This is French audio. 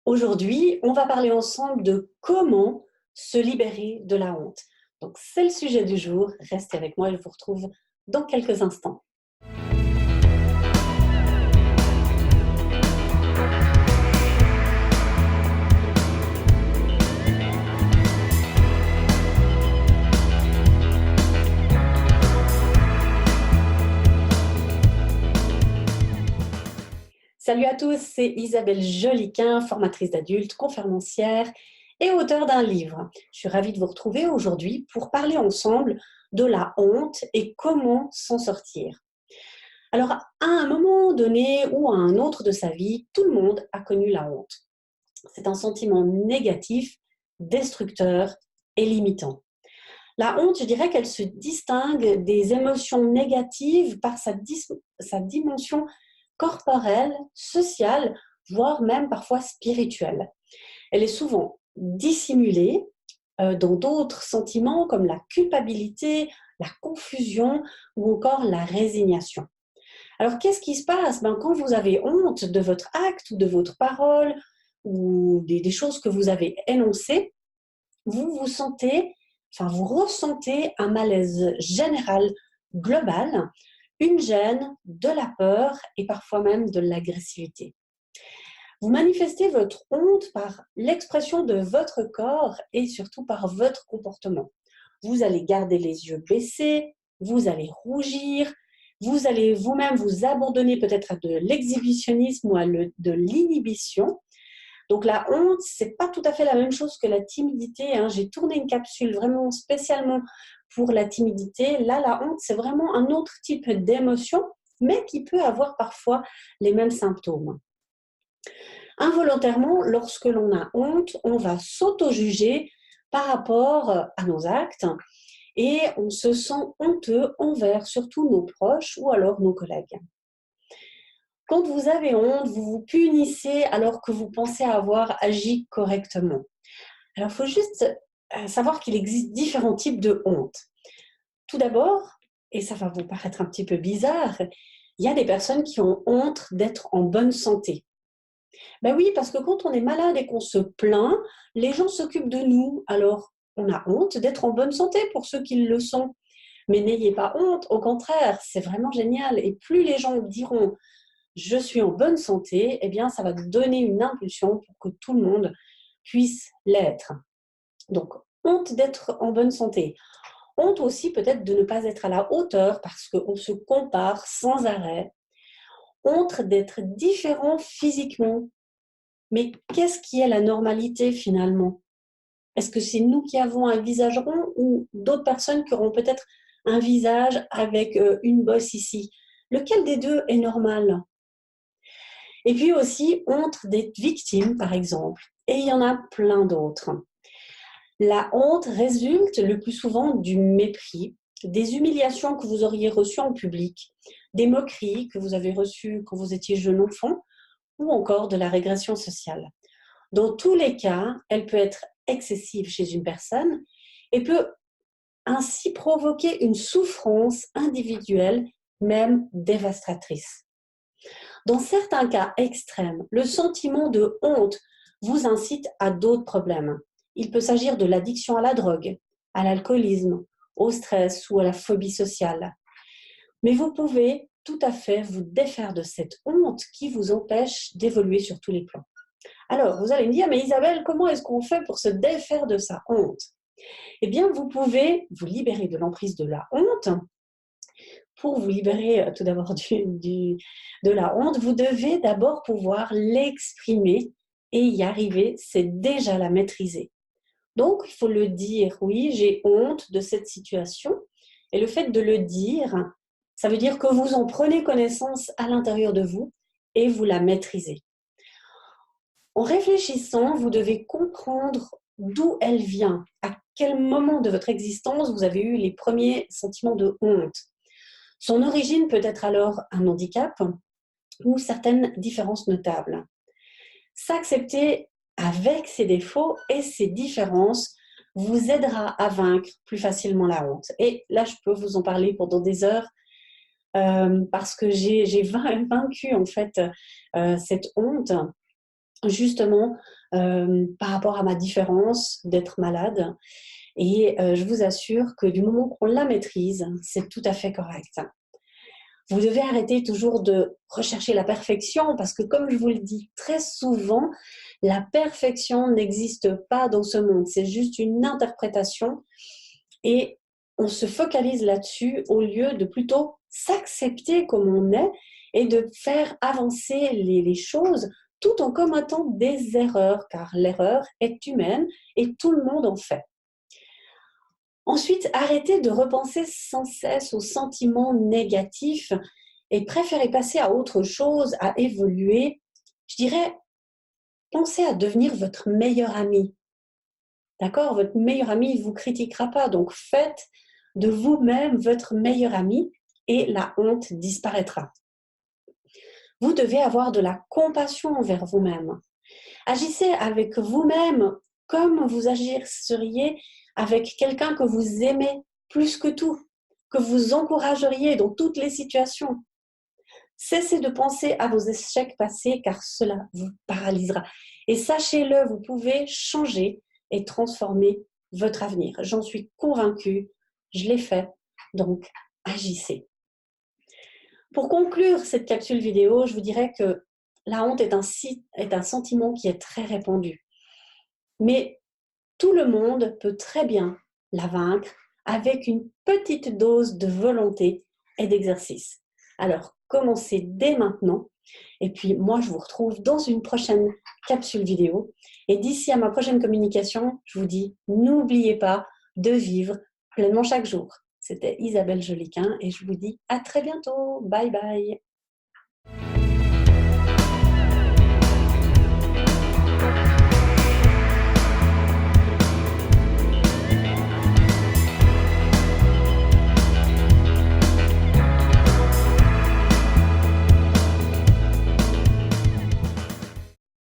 Aujourd'hui, on va parler ensemble de comment se libérer de la honte. Donc, c'est le sujet du jour. Restez avec moi, je vous retrouve dans quelques instants. Salut à tous, c'est Isabelle Joliquin, formatrice d'adultes, conférencière et auteure d'un livre. Je suis ravie de vous retrouver aujourd'hui pour parler ensemble de la honte et comment s'en sortir. Alors, à un moment donné ou à un autre de sa vie, tout le monde a connu la honte. C'est un sentiment négatif, destructeur et limitant. La honte, je dirais qu'elle se distingue des émotions négatives par sa dimension corporelle, sociale, voire même parfois spirituelle. Elle est souvent dissimulée dans d'autres sentiments comme la culpabilité, la confusion ou encore la résignation. Alors, qu'est-ce qui se passe quand vous avez honte de votre acte ou de votre parole ou des choses que vous avez énoncées, vous ressentez un malaise général, global, une gêne, de la peur et parfois même de l'agressivité. Vous manifestez votre honte par l'expression de votre corps et surtout par votre comportement. Vous allez garder les yeux baissés, vous allez rougir, vous allez vous-même vous abandonner peut-être à de l'exhibitionnisme ou de l'inhibition. Donc la honte, c'est pas tout à fait la même chose que la timidité. J'ai tourné une capsule vraiment spécialement pour la timidité. Là, la honte, c'est vraiment un autre type d'émotion, mais qui peut avoir parfois les mêmes symptômes. Involontairement, lorsque l'on a honte, on va s'auto-juger par rapport à nos actes et on se sent honteux envers surtout nos proches ou alors nos collègues. Quand vous avez honte, vous vous punissez alors que vous pensez avoir agi correctement. Alors, il faut juste savoir qu'il existe différents types de honte. Tout d'abord, et ça va vous paraître un petit peu bizarre, il y a des personnes qui ont honte d'être en bonne santé. Ben oui, parce que quand on est malade et qu'on se plaint, les gens s'occupent de nous. Alors, on a honte d'être en bonne santé pour ceux qui le sont. Mais n'ayez pas honte, au contraire, c'est vraiment génial. Et plus les gens diront je suis en bonne santé, eh bien, ça va donner une impulsion pour que tout le monde puisse l'être. Donc, honte d'être en bonne santé. Honte aussi peut-être de ne pas être à la hauteur parce qu'on se compare sans arrêt. Honte d'être différent physiquement. Mais qu'est-ce qui est la normalité finalement? Est-ce que c'est nous qui avons un visage rond ou d'autres personnes qui auront peut-être un visage avec une bosse ici? Lequel des deux est normal? Et puis aussi, honte d'être victime, par exemple. Et il y en a plein d'autres. La honte résulte le plus souvent du mépris, des humiliations que vous auriez reçues en public, des moqueries que vous avez reçues quand vous étiez jeune enfant, ou encore de la régression sociale. Dans tous les cas, elle peut être excessive chez une personne et peut ainsi provoquer une souffrance individuelle, même dévastatrice. Dans certains cas extrêmes, le sentiment de honte vous incite à d'autres problèmes. Il peut s'agir de l'addiction à la drogue, à l'alcoolisme, au stress ou à la phobie sociale. Mais vous pouvez tout à fait vous défaire de cette honte qui vous empêche d'évoluer sur tous les plans. Alors, vous allez me dire, mais Isabelle, comment est-ce qu'on fait pour se défaire de sa honte? Eh bien, vous pouvez vous libérer de l'emprise de la honte. Pour vous libérer tout d'abord de la honte, vous devez d'abord pouvoir l'exprimer et y arriver, c'est déjà la maîtriser. Donc, il faut le dire, oui, j'ai honte de cette situation. Et le fait de le dire, ça veut dire que vous en prenez connaissance à l'intérieur de vous et vous la maîtrisez. En réfléchissant, vous devez comprendre d'où elle vient, à quel moment de votre existence vous avez eu les premiers sentiments de honte. Son origine peut être alors un handicap ou certaines différences notables. S'accepter avec ses défauts et ses différences vous aidera à vaincre plus facilement la honte. Et là, je peux vous en parler pendant des heures parce que j'ai vaincu en fait cette honte. justement par rapport à ma différence d'être malade. Et je vous assure que du moment qu'on la maîtrise, c'est tout à fait correct. Vous devez arrêter toujours de rechercher la perfection parce que, comme je vous le dis très souvent, la perfection n'existe pas dans ce monde. C'est juste une interprétation et on se focalise là-dessus au lieu de plutôt s'accepter comme on est et de faire avancer les choses tout en commettant des erreurs, car l'erreur est humaine et tout le monde en fait. Ensuite, arrêtez de repenser sans cesse aux sentiments négatifs et préférez passer à autre chose, à évoluer. Je dirais, pensez à devenir votre meilleur ami. D'accord? Votre meilleur ami ne vous critiquera pas, donc faites de vous-même votre meilleur ami et la honte disparaîtra. Vous devez avoir de la compassion envers vous-même. Agissez avec vous-même comme vous agisseriez avec quelqu'un que vous aimez plus que tout, que vous encourageriez dans toutes les situations. Cessez de penser à vos échecs passés car cela vous paralysera. Et sachez-le, vous pouvez changer et transformer votre avenir. J'en suis convaincue, je l'ai fait, donc agissez. Pour conclure cette capsule vidéo, je vous dirais que la honte est un sentiment qui est très répandu. Mais tout le monde peut très bien la vaincre avec une petite dose de volonté et d'exercice. Alors, commencez dès maintenant. Et puis, moi, je vous retrouve dans une prochaine capsule vidéo. Et d'ici à ma prochaine communication, je vous dis, n'oubliez pas de vivre pleinement chaque jour. C'était Isabelle Joliquin et je vous dis à très bientôt. Bye bye.